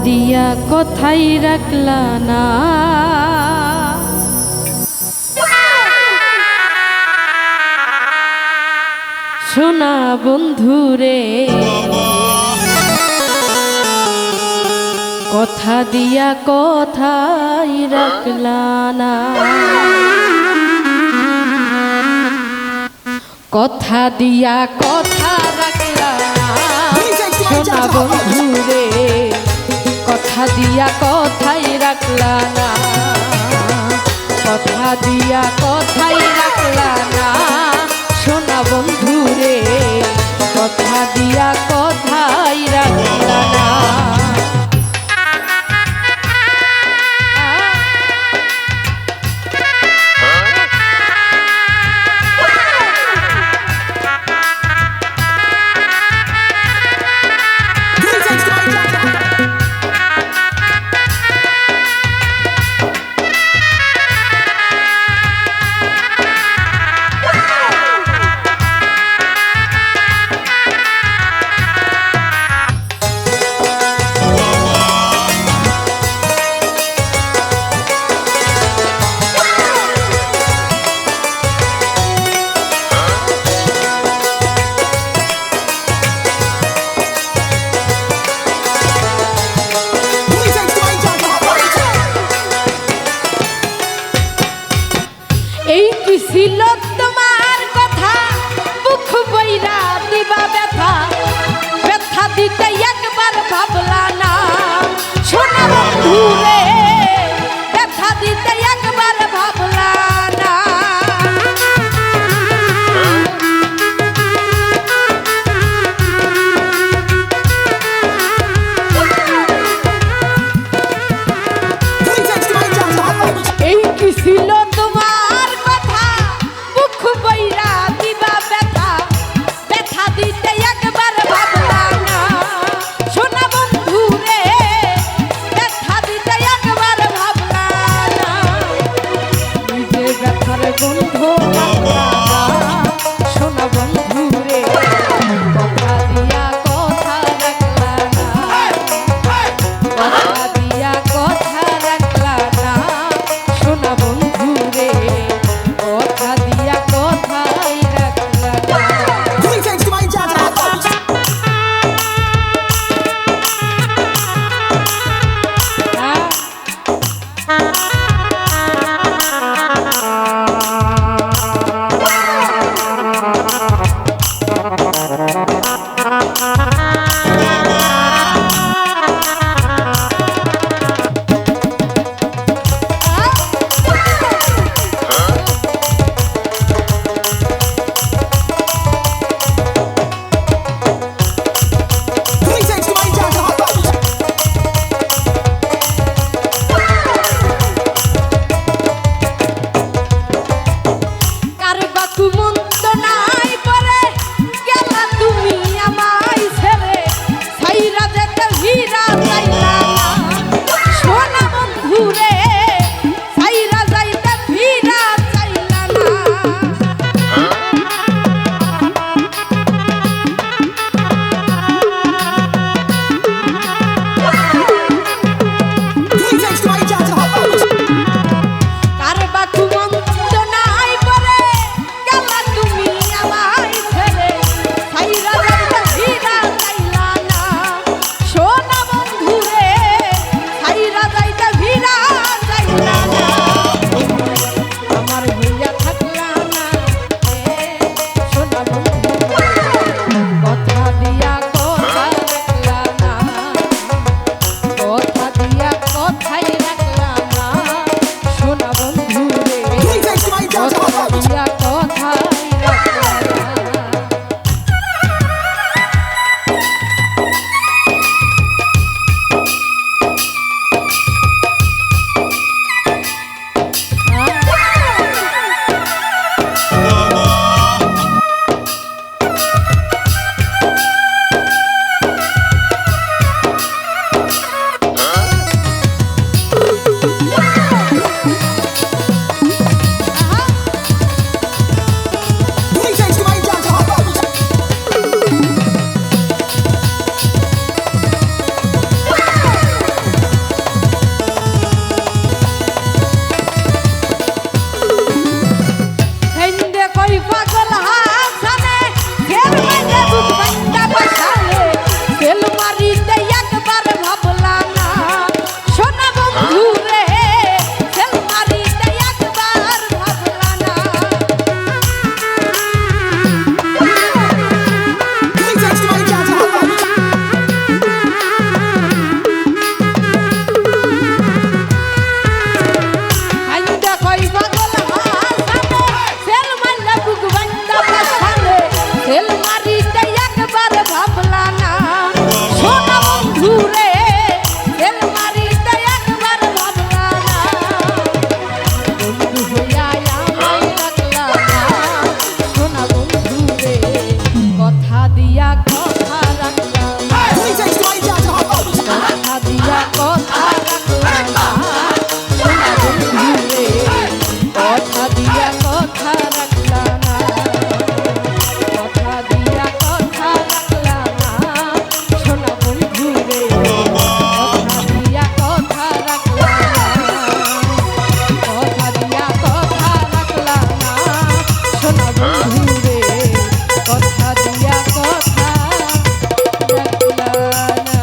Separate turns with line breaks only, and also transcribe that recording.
দিয়া কথাই রাখলা না, সোনা বন্ধুরে কথা দিয়া কথাই রাখলা না, কথা দিয়া কথা রাখলা না, সোনা বন্ধুরে কথা দিয়া কথাই রাখলা না, কথা দিয়া কথাই রাখলা না, সোনা বন্ধুরে কথা দিয়া কথাই রাখলা না। এই কি ছিল তোমার কথা, মুখ বইরা দিবা ব্যথা, ব্যথা দিতে একবার ভাবলা না, সোনা বন্ধুরে ব্যথা দিতে একবার ভাবলা না। এই কি ছিল তোমার কথা, মুখ বইরা দিবা ব্যথা, ব্যথা দিতে একবার ভাবলা না, সোনা বন্ধুরে ব্যথা দিতে একবার ভাবলা না। বন্ধুরে কথা দিয়া কথা রাখলা না।